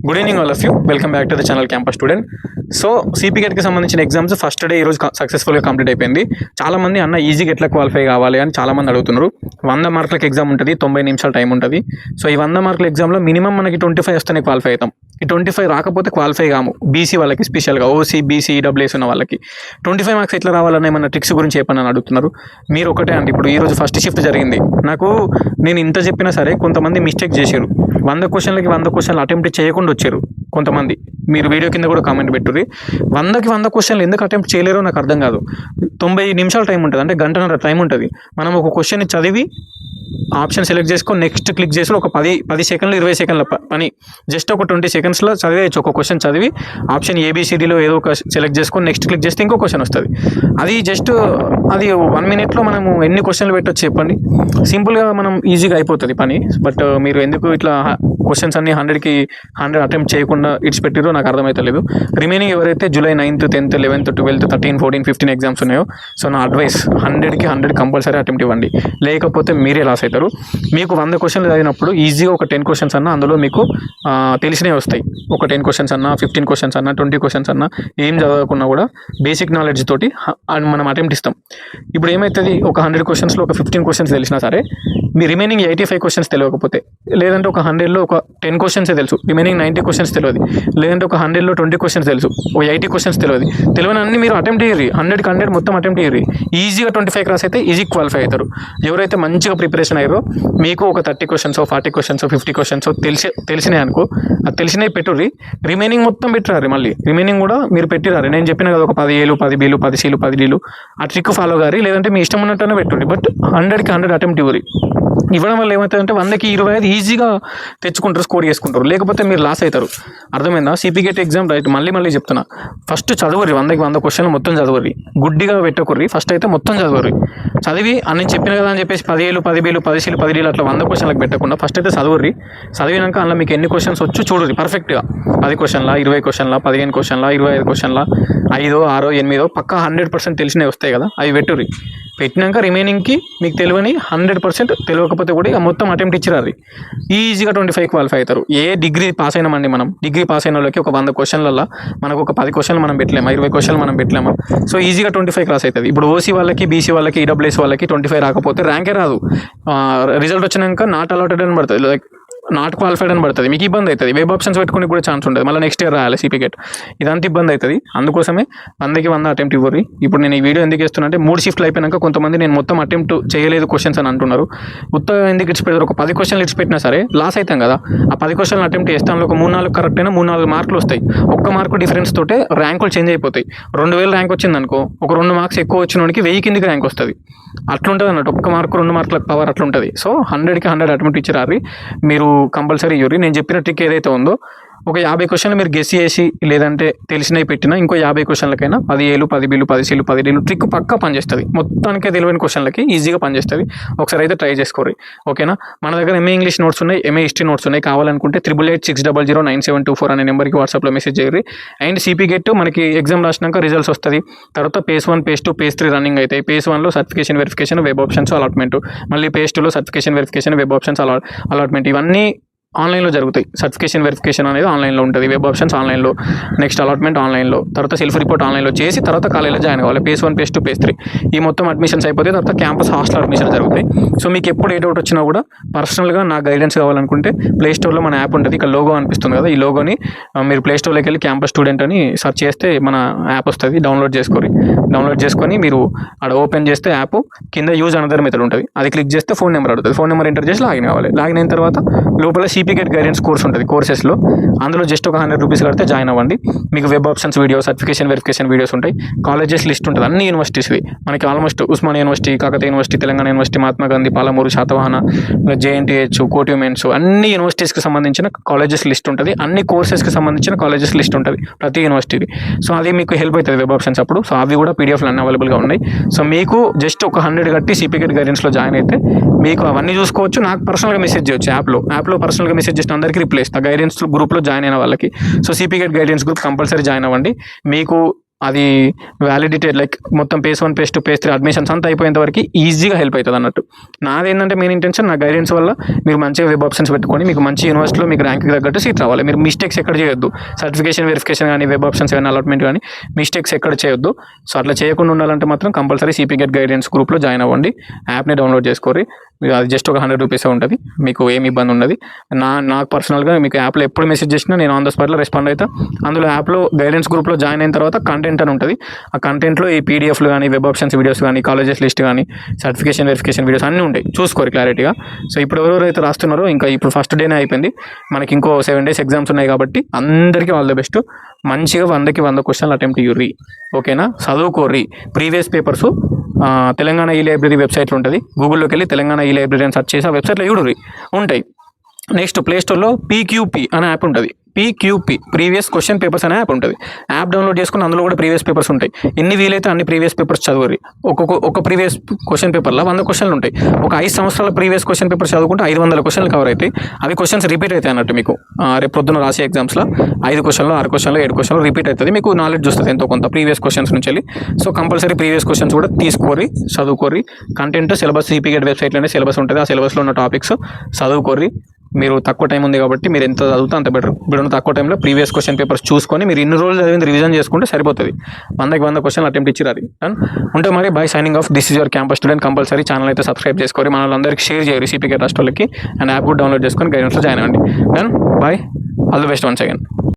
Good evening all of you, welcome back to the channel campus student. So సిపిగెట్కి సంబంధించిన exams first day ఈరోజు సక్సెస్ఫుల్గా complete అయిపోయింది. చాలామంది అన్న ఈజీగా ఎట్లా క్వాలిఫై కావాలి అని చాలామంది అడుగుతున్నారు. 100 మార్కులకు ఎగ్జామ్ ఉంటుంది, 90 నిమిషాల టైం ఉంటుంది. సో ఈ 100 మార్కుల ఎగ్జామ్లో మినిమం మనకి 25 వస్తేనే క్వాలిఫై అవుతాం. ఈ 25 రాకపోతే క్వాలిఫై కాము. బీసీ వాళ్ళకి స్పెషల్గా ఓసీ, బీసీ, ఈడబ్ల్యూఎస్ ఉన్న వాళ్ళకి 25 మార్క్స్ ఎట్లా రావాలనే మన ట్రిక్స్ గురించి చెప్పని అడుగుతున్నారు. మీరు ఒకటే అండి, ఇప్పుడు ఈరోజు ఫస్ట్ షిఫ్ట్ జరిగింది. నేను ఇంత చెప్పినా సరే కొంతమంది మిస్టేక్ చేశారు. 100 క్వశ్చన్లకి 100 క్వశ్చన్లు అటెంప్ట్ చేయకుండా వచ్చారు కొంతమంది. మీరు వీడియో కింద కూడా కామెంట్ పెట్టుర్రి. 100కి 100 క్వశ్చన్లు ఎందుకు అటెంప్ట్ చేయలేరో నాకు అర్థం కాదు. 90 నిమిషాల టైం ఉంటుంది, అంటే గంటన్నర టైం ఉంటుంది. మనం ఒక క్వశ్చన్ని చదివి ఆప్షన్ సెలెక్ట్ చేసుకొని నెక్స్ట్ క్లిక్ చేసి ఒక 10 సెకండ్లు 20 సెకండ్ల పని, జస్ట్ ఒక 20 సెకండ్స్లో చదివేయచ్చు. ఒక క్వశ్చన్ చదివి ఆప్షన్ ఏబిసిడిలో ఏదో ఒక సెలెక్ట్ చేసుకొని నెక్స్ట్ క్లిక్ చేస్తే ఇంకో క్వశ్చన్ వస్తుంది. అది 1 మినిట్లో మనము ఎన్ని క్వశ్చన్లు పెట్టవచ్చు చెప్పండి. సింపుల్గా మనం ఈజీగా అయిపోతుంది పని. బట్ మీరు ఎందుకు ఇట్లా క్వశ్చన్స్ అన్ని 100కి 100 అటెంప్ట్ చేయకుండా ఇడిచిపెట్టిరో నాకు అర్థమవుతలేదు. రిమైనింగ్ ఎవరైతే July 9th, 10th, 11th, 12th, 13, 14, 15 exams ఉన్నాయో, సో నా అడ్వైస్ 100కి 100 కంపల్సరీ అటెంప్ట్ ఇవ్వండి. లేకపోతే మీరే లాస్ అవుతారు. మీకు 100 క్వశ్చన్లు చదివినప్పుడు ఈజీగా ఒక 10 క్వశ్చన్స్ అన్నా అందులో మీకు తెలిసినవి వస్తాయి. ఒక 10 క్వశ్చన్స్ అన్నా, 15 క్వశ్చన్స్ అన్నా, 20 క్వశ్చన్స్ అన్నా, ఏం చదవకున్నా కూడా బేసిక్ నాలెడ్జ్ తోటి మనం అటెంప్ట్ ఇస్తాం. ఇప్పుడు ఏమవుతుంది, ఒక 100 క్వశ్చన్స్లో ఒక 15 క్వశ్చన్స్ తెలిసినా సరే మీ రిమైనింగ్ 85 క్వశ్చన్స్ తెలియకపోతే, లేదంటే ఒక 100లో ఒక 10 క్వశ్చన్సే తెలుసు, రిమైనింగ్ 90 క్వశ్చన్స్ తెలియదు, లేదంటే ఒక 100లో 20 క్వశ్చన్స్ తెలుసు, ఒక 80 క్వశ్చన్స్ తెలియదు. తెలియని అన్ని మీరు అటెంప్ట్ చేయరు. 100కి 100 మొత్తం అటెంప్ట్ చేయరు. ఈజీగా 25 క్రాస్ అయితే ఈజీ క్వాలిఫై అవుతారు. ఎవరైతే మంచిగా ప్రిపరేషన్ అయ్యారో మీకు ఒక 30 క్వశ్చన్స్, 40 క్వశ్చన్స్, 50 క్వశ్చన్స్ తెలిసినాయి అనుకో, అది తెలిసినవి పెట్టుర్రి. రిమైనింగ్ మొత్తం పెట్టిరారు. మళ్ళీ రిమైనింగ్ కూడా మీరు పెట్టిరారు. నేను చెప్పిన కదా, ఒక 10 Aలు, 10 Bలు, 10 Cలు, 10 Dలు ఆ ట్రిక్ ఫాలో గారి, లేదంటే మీ ఇష్టం ఉన్నట్టునే పెట్టుర్రి. బట్ 100కి 100 అటెంప్ట్ ఇవ్వడం వల్ల ఏమవుతుందంటే 100కి 25 ఈజీగా తెచ్చుకుంటారు, స్కోర్ చేసుకుంటారు. లేకపోతే మీరు లాస్ అవుతారు. అర్థమైందా? సిపిగెట్ ఎగ్జామ్ రైట్. మళ్ళీ చెప్తున్నా, ఫస్ట్ చదవరి. 100కి 100 క్వశ్చన్లు మొత్తం చదవరి. గుడ్డిగా పెట్టకుర్రి. ఫస్ట్ అయితే మొత్తం చదవరి. చదివి నేను చెప్పిన కదా అని చెప్పేసి 10 Aలు, 10 Bలు, 10 Cలు, 10 Dలు అట్లా 100 క్వశ్చన్లకు పెట్టకుండా ఫస్ట్ అయితే చదవరి. చదివినాక అందులో మీకు ఎన్ని క్వశ్చన్స్ వచ్చు చూడరు పర్ఫెక్ట్గా. 10 క్వశ్చన్ల, 20 క్వశ్చన్ల, 15 క్వశ్చన్ల, 25 క్వశ్చన్ల, 5, 6, 8 పక్కా 100% తెలిసినవి వస్తాయి కదా, అవి పెట్టుర్రి. పెట్టినాక రిమైనింగ్కి మీకు తెలియని 100% తెలియకపోతే కూడా ఇక మొత్తం అటెంప్ట్ ఇచ్చిరారు. ఈజీగా 25 క్వాలిఫై అవుతారు. ఏ డిగ్రీ పాస్ అయినామండి మనం. డిగ్రీ పాస్ అయిన వాళ్ళకి ఒక 100 క్వశ్చన్లలో మనకు ఒక 10 క్వశ్చన్లు మనం పెట్టలేమా, 20 క్వశ్చన్లు మనం పెట్టలేమా? సో ఈజీగా 25 క్రాస్ అవుతుంది. ఇప్పుడు ఓసీ వాళ్ళకి, బీసీ వాళ్ళకి, ఈడబ్ల్యూఎస్ వాళ్ళకి 25 రాకపోతే ర్యాంకే రాదు. రిజల్ట్ వచ్చినాక నాట్ అలాటెడ్ అని పడుతుంది, లైక్ నాట్ క్వాలిఫైడ్ అని పడుతుంది. మీకు ఇబ్బంది అవుతుంది. వెబ్ ఆప్షన్స్ పెట్టుకుని కూడా ఛాన్స్ ఉంటుంది. మళ్ళీ నెక్స్ట్ ఇయర్ రాయాలి సిపిగెట్. ఇదంతా ఇబ్బంది అవుతుంది. అందుకోసమే 100కి 100 అటెంప్ట్ ఇవ్వరు. ఇప్పుడు నేను ఈ వీడియో ఎందుకు ఇస్తున్నా అంటే, 3 షిఫ్ట్లు అయిపోయినాక కొంతమంది నేను మొత్తం అటెంప్ట్ చేయలేదు క్వశ్చన్స్ అని అంటున్నారు. ఉత్తగా ఎందుకు ఇచ్చిపెడతారు? ఒక 10 క్వశ్చన్లు ఇచ్చిపెట్టినా సరే లాస్ అవుతాం కదా. ఆ 10 క్వశ్చన్లు అటెంప్ట్ చేస్తాను, ఒక 3-4 కరెక్ట్ అయినా 3-4 మార్కులు వస్తాయి. ఒక్క మార్కు డిఫరెన్స్ తోటే ర్యాంకులు చేంజ్ అయిపోతాయి. 2000 ర్యాంక్ వచ్చింది అనుకో, ఒక 2 మార్క్స్ ఎక్కువ వచ్చినోడికి 1000 కిందికి ర్యాంక్ వస్తుంది. అట్లుంటుంది అన్నట్టు. ఒక్క మార్కు 2 మార్కులకు పవర్ అట్లుంటుంది. సో 100కి 100 అటెంప్ట్ ఇచ్చిరారు. మీరు కంపల్సరీ ఇవ్వరు. నేను చెప్పిన ట్రిక్ ఏదైతే ఉందో, ఒక 50 క్వశ్చన్లు మీరు గెస్ చేసి లేదంటే తెలిసినవి పెట్టినా ఇంకో 50 క్వశ్చన్లకైనా 10 Aలు, 10 Bలు, 10 Cలు, 10 Dలు ట్రిక్ పక్కా పనిచేస్తుంది. మొత్తానికే తెలియని క్వశ్చన్లకి ఈజీగా పనిచేస్తుంది. ఒకసారి అయితే ట్రై చేసుకోరు. ఓకేనా? మన దగ్గర ఎంఏ ఇంగ్లీష్ నోట్స్ ఉన్నాయి, ఎంఏ హిస్టరీ నోట్స్ ఉన్నాయి. కావాలనుకుంటే 8886009724 అనే నెంబర్కి వాట్సాప్లో మెసేజ్ చేయరు. అండ్ సిపిగెట్ మనకి ఎగ్జామ్ రాసినాక రిజల్ట్స్ వస్తుంది. తర్వాత పేజ్ 1, పేజ్ 2, పేజ్ 3 రన్నింగ్ అవుతాయి. పేజ్ 1లో certification verification, web options, allotment. మళ్ళీ పేజ్ 2లో certification verification, web options, allotment. ఇవన్నీ ఆన్లైన్లో జరుగుతాయి. సర్టిఫికేషన్ వెరిఫికేషన్ అనేది ఆన్లైన్లో ఉంటుంది, వెబ్ ఆప్షన్స్ ఆన్లైన్లో, నెక్స్ట్ అలాట్మెంట్ ఆన్లైన్లో, తర్వాత సెల్ఫ్ రిపోర్ట్ ఆన్లైన్లో చేసి తర్వాత కాలేజీలో జాయిన్ అవ్వాలి. పేజ్ 1, పేజ్ 2, పేజ్ 3 ఈ మొత్తం అడ్మిషన్స్ అయిపోతే తర్వాత క్యాంపస్ హాస్టల్ అడ్మిషన్ జరుగుతాయి. సో మీకు ఎప్పుడు ఏ డౌట్ వచ్చినా కూడా పర్సనల్గా నాకు గైడెన్స్ కావాలనుకుంటే ప్లే స్టోర్లో మన యాప్ ఉంటుంది. ఇక్కడ లోగో అనిపిస్తుంది కదా, ఈ లోగోని మీరు ప్లే స్టోర్లోకి వెళ్ళి క్యాంపస్ స్టూడెంట్ అని సెర్చ్ చేస్తే మన యాప్ వస్తుంది. డౌన్లోడ్ చేసుకొని మీరు అక్కడ ఓపెన్ చేస్తే యాప్ కింద యూజ్ అనదర్ మెథడ్ ఉంటుంది. అది క్లిక్ చేస్తే ఫోన్ నెంబర్ అడుగుతుంది. ఫోన్ నెంబర్ ఎంటర్ చేసి లాగిన్ అవ్వాలి. లాగిన్ అయిన తర్వాత లోపల సిపిగెట్ గైడెన్స్ కోర్స్ ఉంటుంది. కోర్సెస్లో అందులో జస్ట్ ఒక 100 రూపీస్ కడితే జాయిన్ అవ్వండి. మీకు web options video, certification verification videos ఉంటాయి. కాలేజెస్ లిస్ట్ ఉంటుంది, అన్ని యూనివర్సిటీస్వి మనకి. Almost Osmania university, Kakatiya university, Telangana university, Mahatma Gandhi, Palamuru, Satavahana, JNTH, కోటి ఉమెన్స్, అన్ని యూనివర్సిటీస్కి సంబంధించిన కాలేజెస్ లిస్ట్ ఉంటుంది. అన్ని కోర్సెస్కి సంబంధించిన కాలేజెస్ లిస్ట్ ఉంటుంది ప్రతి యూనివర్సిటీది. సో అది మీకు హెల్ప్ అవుతుంది వెబ్ ఆప్షన్స్ అప్పుడు. సో అవి కూడా పీడిఎఫ్లు అన్నీ అవైలబుల్గా ఉన్నాయి. సో మీకు జస్ట్ ఒక 100 కట్టి సిపిగెట్ గైడెన్స్లో జాయిన్ అయితే మీకు అవన్నీ చూసుకోవచ్చు. నాకు పర్సనల్గా మెసేజ్ చేయొచ్చు. యాప్లో పర్సనల్గా మెసేజ్ చేసిన అందరికీ రిప్లై ఇస్తాను, గైడెన్స్ గ్రూప్లో జాయిన్ అయిన వాళ్ళకి. So సిపిగెట్ guidance group compulsory join అవ్వండి. మీకు అది వ్యాలిడిటీ లైక్ మొత్తం పేస్ 1 పేస్ 2 పేస్ 3 అడ్మిషన్స్ అంతా అయిపోయేంత వరకు ఈజీగా హెల్ప్ అవుతుంది అన్నట్టు. నాదేంటంటే మెయిన్ ఇంటెన్షన్ నా గైడెన్స్ వల్ల మీరు మంచిగా వెబ్ ఆప్షన్స్ పెట్టుకొని మీకు మంచి యూనివర్సిటీలో మీకు ర్యాంక్కి తగ్గట్టు సీట్ రావాలి. మీరు మిస్టేక్స్ ఎక్కడ చేయొద్దు, సర్టిఫికేషన్ వెరిఫికేషన్ కానీ వెబ్ ఆప్షన్స్ కానీ అలాట్మెంట్ కానీ మిస్టేక్స్ ఎక్కడ చేయొద్దు. సో అట్లా చేయకుండా ఉండాలంటే మాత్రం కంపల్సరీ సిపి గెట్ గైడెన్స్ గ్రూప్లో జాయిన్ అవ్వండి. యాప్ని డౌన్లోడ్ చేసుకోరి. అది జస్ట్ ఒక 100 రూపీసే ఉంటుంది, మీకు ఏమి ఇబ్బంది ఉండదు. నాకు పర్సనల్గా మీకు యాప్లో ఎప్పుడు మెసేజ్ చేసినా నేను ఆన్ ద స్పాట్లో రెస్పాండ్ అవుతా. అందులో యాప్లో గైడెన్స్ గ్రూప్లో జాయిన్ అయిన తర్వాత కంటెంట్ అని ఉంటుంది. ఆ కంటెంట్లో ఈ పీడిఎఫ్లు కానీ వెబ్ ఆప్షన్స్ వీడియోస్ కానీ కాలేజెస్ లిస్ట్ కానీ సర్టిఫికేషన్ వెరిఫికేషన్ వీడియోస్ అన్నీ ఉంటాయి, చూసుకోరు క్లారిటీగా. సో ఇప్పుడు ఎవరెవరైతే రాస్తున్నారో ఇంకా ఇప్పుడు ఫస్ట్ డేనే అయిపోయింది, మనకి ఇంకో 7 days ఎగ్జామ్స్ ఉన్నాయి కాబట్టి అందరికీ ఆల్ ద బెస్ట్. మంచిగా 100కి 100 క్వశ్చన్లు అటెంప్ట్ ఇయ్యుర్రి, ఓకేనా? చదువుకోర్రి. ప్రీవియస్ పేపర్స్ తెలంగాణ ఈ లైబ్రరీ వెబ్సైట్లో ఉంటుంది. గూగుల్లోకి వెళ్ళి తెలంగాణ ఈ లైబ్రరీ అని సెర్చ్ చేసి ఆ వెబ్సైట్లో చూడుర్రి, ఉంటాయి. నెక్స్ట్ ప్లేస్టోర్లో పీక్యూపీ అనే యాప్ ఉంటుంది. పీక్యూపీ ప్రీవియస్ క్వశ్చన్ పేపర్స్ అనే యాప్ ఉంటుంది. యాప్ డౌన్లోడ్ చేసుకుని అందులో కూడా ప్రీవియస్ పేపర్స్ ఉంటాయి. ఎన్ని వీలైతే అన్ని ప్రీవియస్ పేపర్స్ చదవరి. ఒక ప్రీవియస్ క్వశ్చన్ పేపర్లో 100 క్వశ్చన్లు ఉంటాయి. ఒక 5 సంవత్సరాల ప్రీవియస్ క్వశ్చన్ పేపర్స్ చదువుకుంటే 500 క్వశ్చన్లు కవర్ అవుతాయి. అవి క్వశ్చన్స్ రిపీట్ అవుతాయి అన్నట్టు. మీకు రేపు పొద్దున్న రాసే ఎగ్జామ్స్లో 5 క్వశ్చన్లు 6 క్వశ్చన్లు 7 క్వశ్చన్లు రిపీట్ అవుతుంది. మీకు నాలెడ్జ్ వస్తుంది ఎంతో కొంత ప్రీవియస్ క్వశ్చన్స్ నుంచి వెళ్ళి. సో కంపల్సరీ ప్రీవియస్ క్వశ్చన్స్ కూడా తీసుకోరి, చదువుకోరి. కంటెంట్ సిలబస్ సిపి గెట్ వెబ్సైట్లోనే సిలబస్ ఉంటుంది. ఆ సిలబస్లో ఉన్న టాపిక్స్ చదువుకోరి. మీరు తక్కువ టైం ఉంది కాబట్టి మీరు ఎంత చదువుతా అంత బెటర్. ఇప్పుడు తక్కువ టైంలో ప్రీవియస్ క్వశ్చన్ పేపర్స్ చూసుకొని మీరు ఇన్ని రోజులు చదివింది రివిజన్ చేసుకుంటే సరిపోతుంది. 100కి 100 క్వశ్చన్లు అటెంప్ట్ ఇచ్చి రాదు. ఉంటే మరి bye signing off. This is your campus student. Compulsory channel అయితే సబ్స్క్రైబ్ చేసుకోరి, మన వాళ్ళందరికీ షేర్ చేయరు సిపి గెట్ రాష్ట్రాలకి. అండ్ యాప్ కూడా డౌన్లోడ్ చేసుకొని గైడెన్స్లో జాయిన్ అవ్వండి. Then bye, all the best once again.